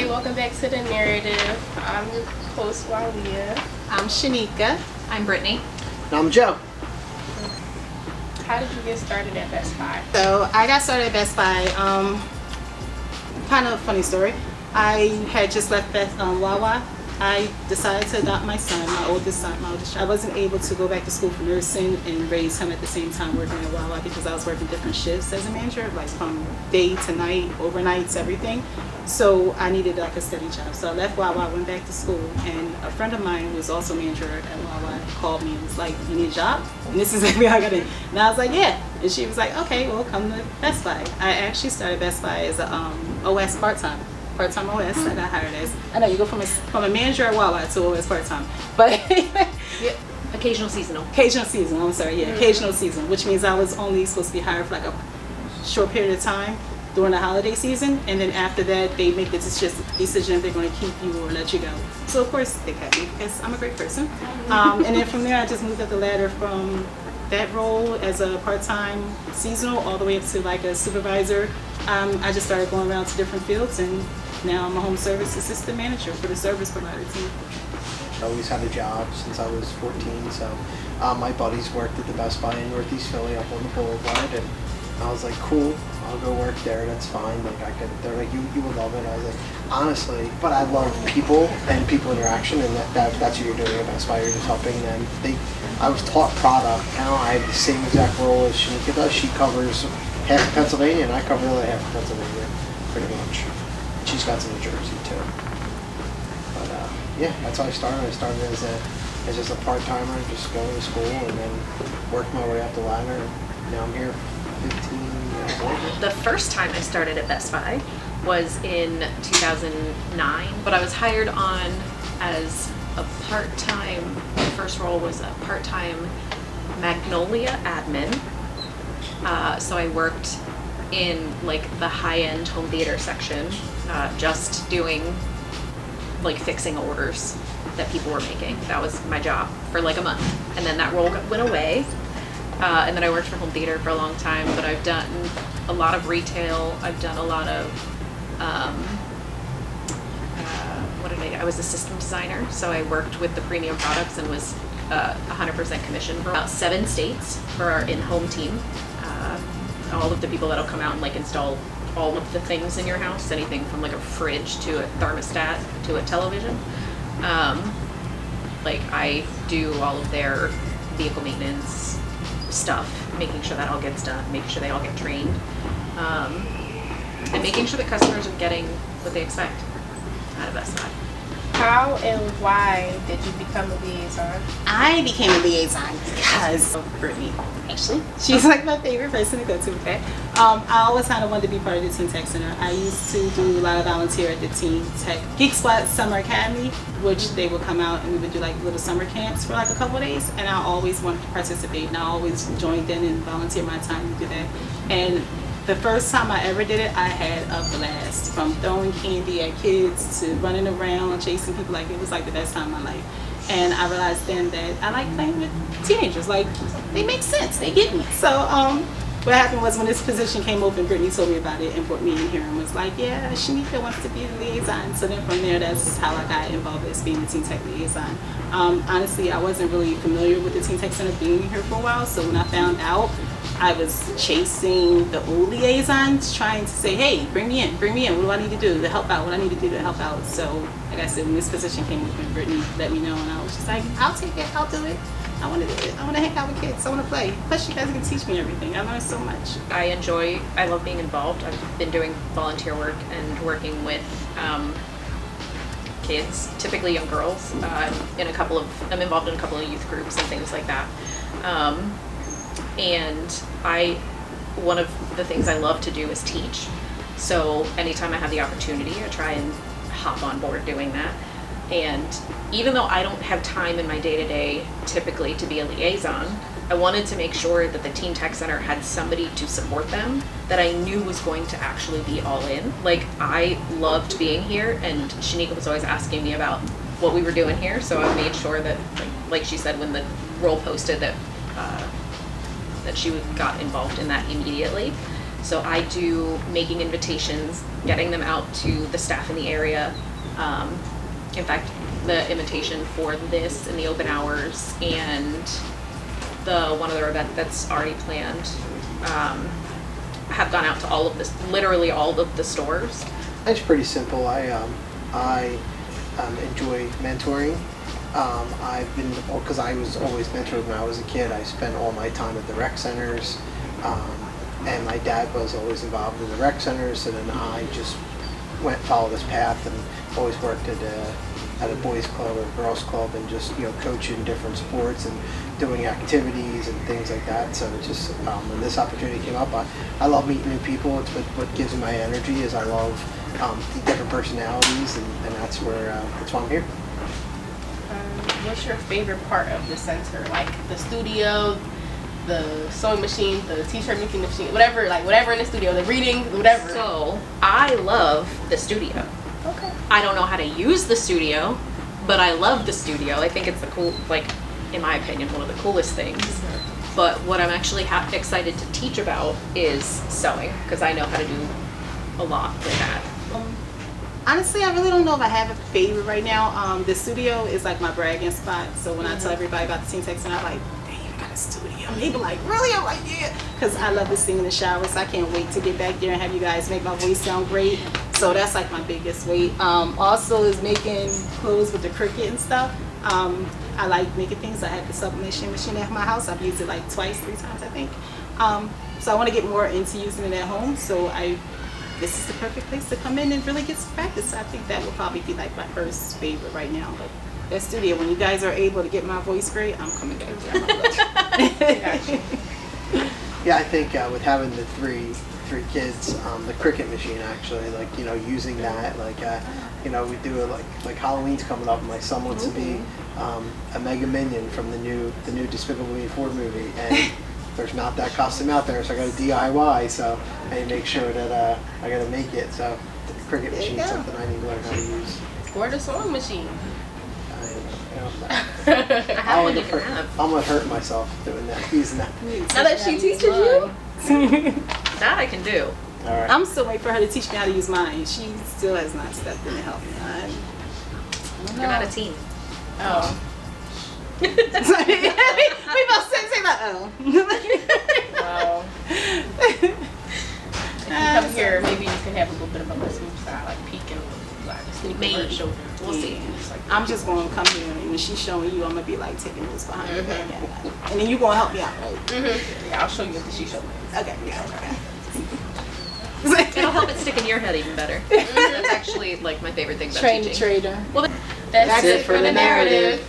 Hey, welcome back to The Narrative. I'm your host, Walia. I'm Shanika. I'm Brittany. And I'm Joe. How did you get started at Best Buy? So I got started at Best Buy. Kind of funny story. I had just left Wawa. I decided to adopt my son, my oldest son. I wasn't able to go back to school for nursing and raise him at the same time working at Wawa because I was working different shifts as a manager, like from day to night, overnights, everything. So I needed like a steady job. So I left Wawa, went back to school, and a friend of mine who was also manager at Wawa called me and was like, "You need a job?" And this is like where I got in. And I was like, "Yeah." And she was like, "Okay, well, come to Best Buy." I actually started Best Buy as a OS part-time OS. I got hired as. I know you go from a manager at Wawa to OS part-time, but Yeah. Occasional seasonal. occasional season. I'm sorry, yeah, occasional season, which means I was only supposed to be hired for like a short period of time during the holiday season, and then after that they make the decision if they're going to keep you or let you go. So of course they kept me because I'm a great person. And then from there I just moved up the ladder from that role as a part-time seasonal all the way up to like a supervisor. I just started going around to different fields, and now I'm a home service assistant manager for the service provider team. I always had a job since I was 14, so my buddies worked at the Best Buy in Northeast Philly up on the Boulevard, and I was like, cool, I'll go work there, that's fine. Like they're like, you would love it. I was like, honestly, but I love people and people interaction, and that's what you're doing at Best Buy. You're just helping them. I was taught product. Now I have the same exact role as Shanika does. She covers half of Pennsylvania, and I cover the other half of Pennsylvania, pretty much. She's got some New Jersey too. But yeah, that's how I started. I started as just a part-timer, just going to school, and then worked my way up the ladder. Now I'm here 15 years later. The first time I started at Best Buy was in 2009, but I was hired on as a part-time, my first role was a part-time Magnolia admin. So I worked in like the high-end home theater section, just doing like fixing orders that people were making. That was my job for like a month. And then that role went away. And then I worked for home theater for a long time, but I've done a lot of retail. I've done a lot of, I was a system designer. So I worked with the premium products and was 100% commission for about 7 states for our in-home team. All of the people that'll come out and like install all of the things in your house, anything from like a fridge to a thermostat to a television. Like I do all of their vehicle maintenance stuff, making sure that all gets done, making sure they all get trained, and making sure that customers are getting what they expect out of Best Buy. How and why did you become a liaison? I became a liaison because of Brittany, actually. She's like my favorite person to go to with that. I always kind of wanted to be part of the Teen Tech Center. I used to do a lot of volunteer at the Teen Tech Geek Spot Summer Academy, which they would come out and we would do like little summer camps for like a couple of days, and I always wanted to participate, and I always joined in and volunteered my time to do that. And the first time I ever did it, I had a blast. From throwing candy at kids to running around, chasing people. Like, it was like the best time of my life. And I realized then that I like playing with teenagers. Like, they make sense. They get me. So what happened was when this position came open, Brittany told me about it and brought me in here and was like, yeah, Shanika wants to be the liaison. So then from there, that's how I got involved as being the Teen Tech liaison. Honestly, I wasn't really familiar with the Teen Tech Center being here for a while. So when I found out, I was chasing the old liaisons, trying to say, hey, bring me in. What do I need to do to help out? What I need to do to help out? So, like I said, when this position came open, Brittany let me know, and I was just like, I'll take it. I'll do it. I want to do it. I want to hang out with kids. I want to play. Plus, you guys can teach me everything. I learned so much. I love being involved. I've been doing volunteer work and working with kids, typically young girls. I'm involved in a couple of youth groups and things like that. And one of the things I love to do is teach. So anytime I have the opportunity, I try and hop on board doing that. And even though I don't have time in my day-to-day typically to be a liaison, I wanted to make sure that the Teen Tech Center had somebody to support them that I knew was going to actually be all in. Like, I loved being here, and Shanika was always asking me about what we were doing here, so I made sure that, like she said, when the role posted, that she got involved in that immediately. So I do making invitations, getting them out to the staff in the area. In fact, the invitation for this and the open hours and the one other event that's already planned have gone out to all of this, literally all of the stores. It's pretty simple. I enjoy mentoring. I've been, because I was always mentored when I was a kid. I spent all my time at the rec centers, and my dad was always involved in the rec centers. So then I just followed this path and always worked at a boys club or girls club, and just coaching different sports and doing activities and things like that. So it's just when this opportunity came up, I love meeting new people. It's what gives me my energy. Is I love the different personalities, and that's why I'm here. What's your favorite part of the center? Like the studio, the sewing machine, the t-shirt making machine, whatever in the studio, the reading, whatever. So I love the studio. Okay. I don't know how to use the studio, but I love the studio. I think it's the cool, like, in my opinion, one of the coolest things. But what I'm actually excited to teach about is sewing, because I know how to do a lot with that. Honestly, I really don't know if I have a favorite right now. The studio is like my bragging spot. So when I tell everybody about the Teen Tech Center, I'm like, "Dang, you got a studio." And they be like, "Really?" I'm like, "Yeah," because I love to sing in the shower. So I can't wait to get back there and have you guys make my voice sound great. So that's like my biggest weight. Also is making clothes with the Cricut and stuff. I like making things. I have the sublimation machine at my house. I've used it like 3 times, I think. So I want to get more into using it at home. So this is the perfect place to come in and really get some practice. I think that will probably be like my first favorite right now. But that studio, when you guys are able to get my voice great, I'm coming back there. Yeah, I think with having the three kids, the Cricut machine actually, like using that, like we do it like Halloween's coming up, and my son wants to be a Mega Minion from the new Despicable Me 4 movie, and there's not that costume out there, so I got to DIY. So I make sure that I got to make it. So the Cricut machine is something I need to learn how to use. Or the sewing machine. How many you can have? I'm gonna hurt myself doing that, using that. Now that she teaches you. That I can do. All right. I'm still waiting for her to teach me how to use mine. She still has not stepped in to help me. You're not a teen. Oh. We both say that. Oh. Wow. If you come here, maybe you can have a little bit of a smooth style, like peeking, like sneak over her shoulder. We'll see. I'm just going to come here, and when she's showing you, I'm going to be like taking this behind her back. And then you're going to help me out, right? Yeah, I'll show you after she shows me. Okay. Yeah. It'll help it stick in your head even better. That's actually like my favorite thing about Train the teaching. trader. Well, That's it for the narrative.